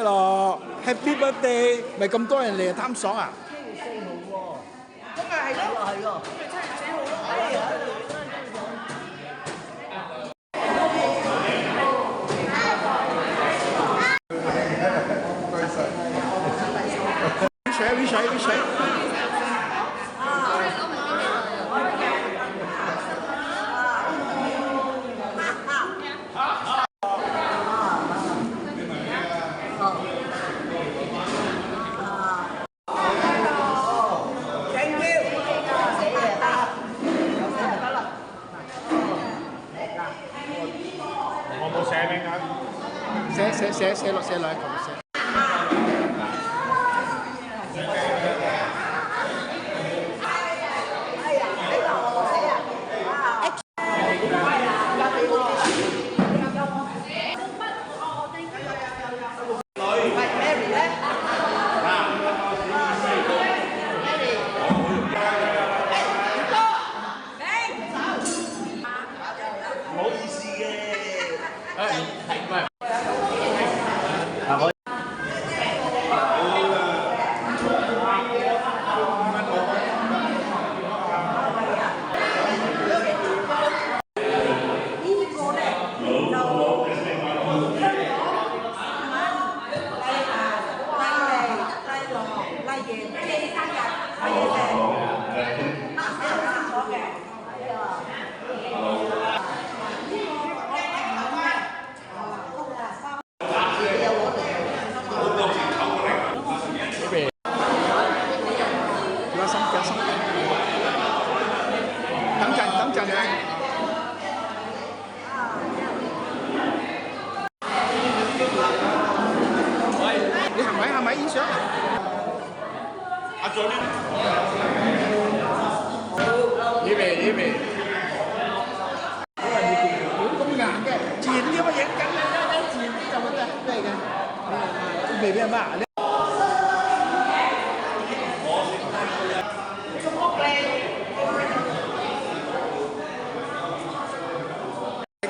樂，Happy Birthday！咪咁多人嚟貪爽啊！咁咪係咯，係喎，7月4號咯，係啊。水。我冇寫名啊！寫落一個寫。等陣啊！你係咪影相？阿左呢？預備。咁硬嘅，自然啲乜影緊你啦，自然啲就乜嘅咩嘅？預備咩啊？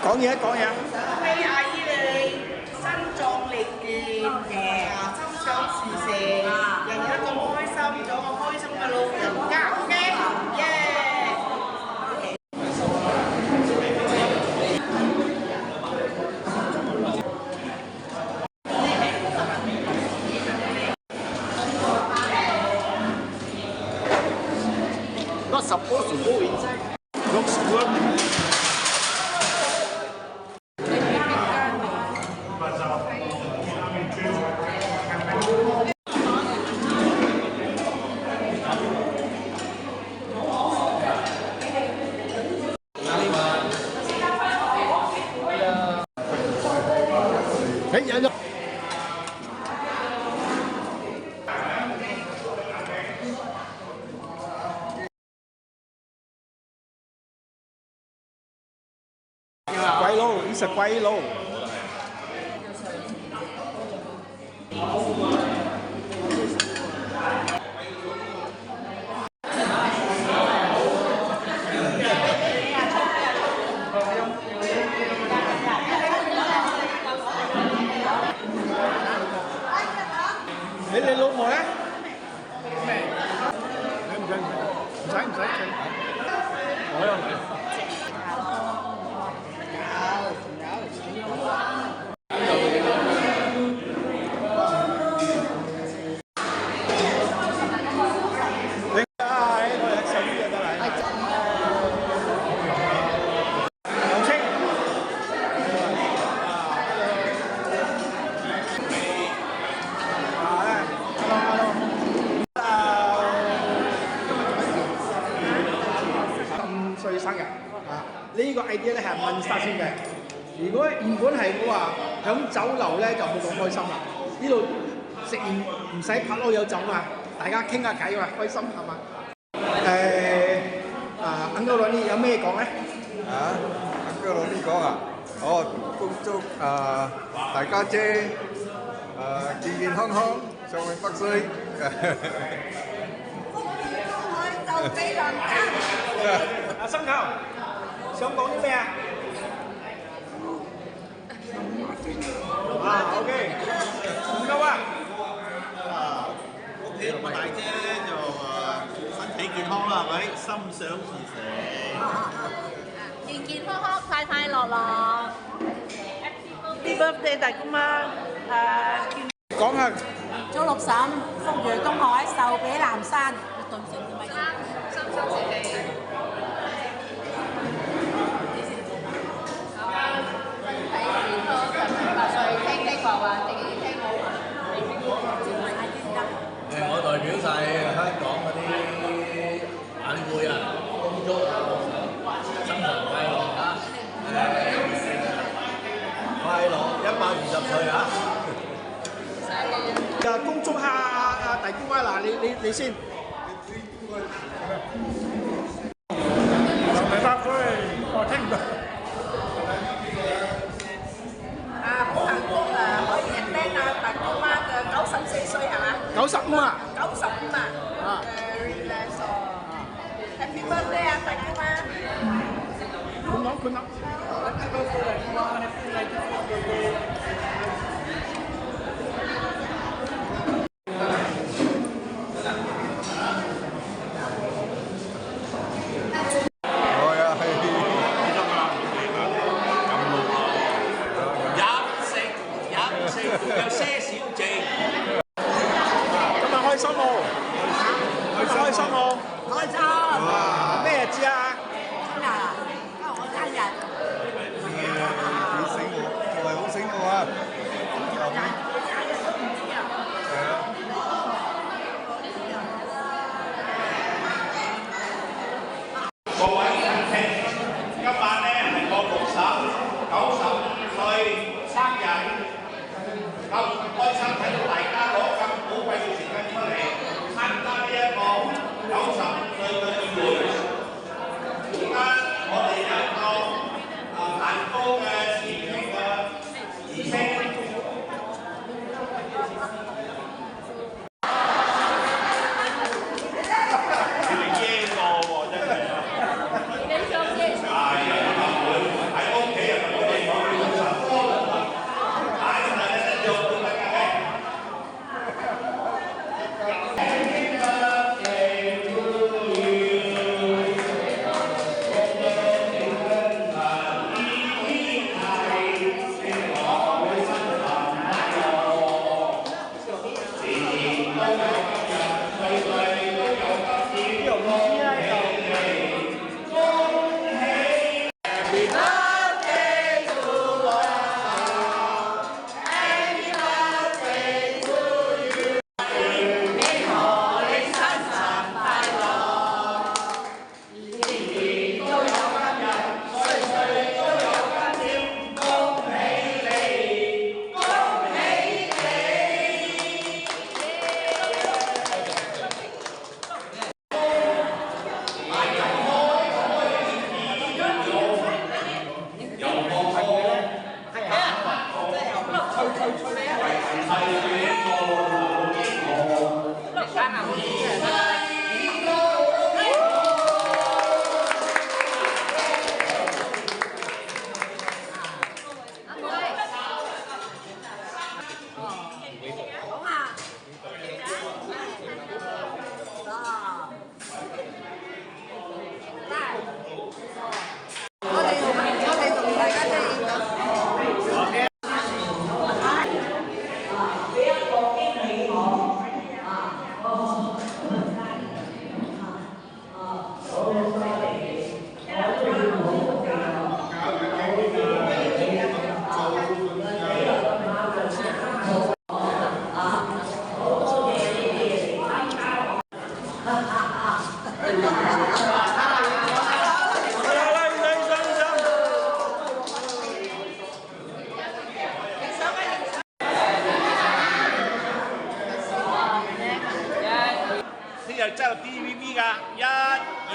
講嘢。恭喜阿姨你身壯力健嘅，心想事成，日日咁開心，做個開心嘅老人家，OK？耶！Not supposed to go inside. Looks good. Hey, quay lô, it's a quay lô. Để lên luôn rồi á. Không使。我又嚟。生日啊！呢個 idea 咧係問曬先嘅。如果原本係我話響酒樓咧就冇咁開心啦。呢度食完唔使拍攞有酒嘛，大家傾下偈嘛，開心係嘛？Uncle Ronnie 有咩講咧？Uncle Ronnie 講啊，恭祝大家姐健健康康，長命百歲。就俾人阿心球想講啲咩啊？OK，唔夠啊！大姐咧就身體健康啦，係咪？心想事成。健健康康、快快樂樂。Happy birthday 大姑媽！講下祝六嬸福如東海，壽比南山。你對唔住啲咪？心想事成。喺健康100歲，聽聽話話，自己聽好話。我代表晒香港嗰啲晚會啊，恭祝生辰快樂啊！快樂120歲啊！恭祝下大姑媽嗱，你先。100歲，我聽唔到。好幸福可以聽大姑媽嘅94歲係嘛95啊？95啊！Very nice 哦！Happy birthday 啊，大姑媽！寬咯。有些少靜。今日開心喎，開心喎。開心！咩日子啊？今日我生日。幾醒目，就係好醒目啊！各位親戚，今晚咧係我六嬸92歲生日。咁開心睇到大家攞咁寶貴嘅時間出嚟參加呢一個95歲嘅宴會。而家我哋有一個蛋糕嘅切片嘅儀式。你哋耶我喎，真係。係啊，喺屋企啊，我哋冇用手機。真係 TVB 㗎，1、2。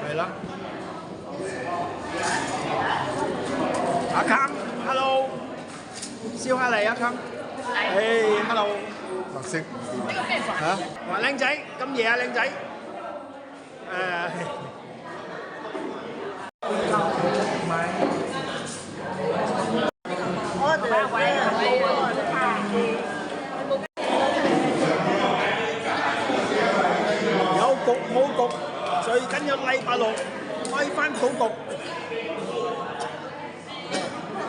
係啦。阿康 ，hello， 燒下嚟阿康。誒 ，hello。白色。嚇？話靚仔，咁夜啊，靚仔。我哋簡單禱告。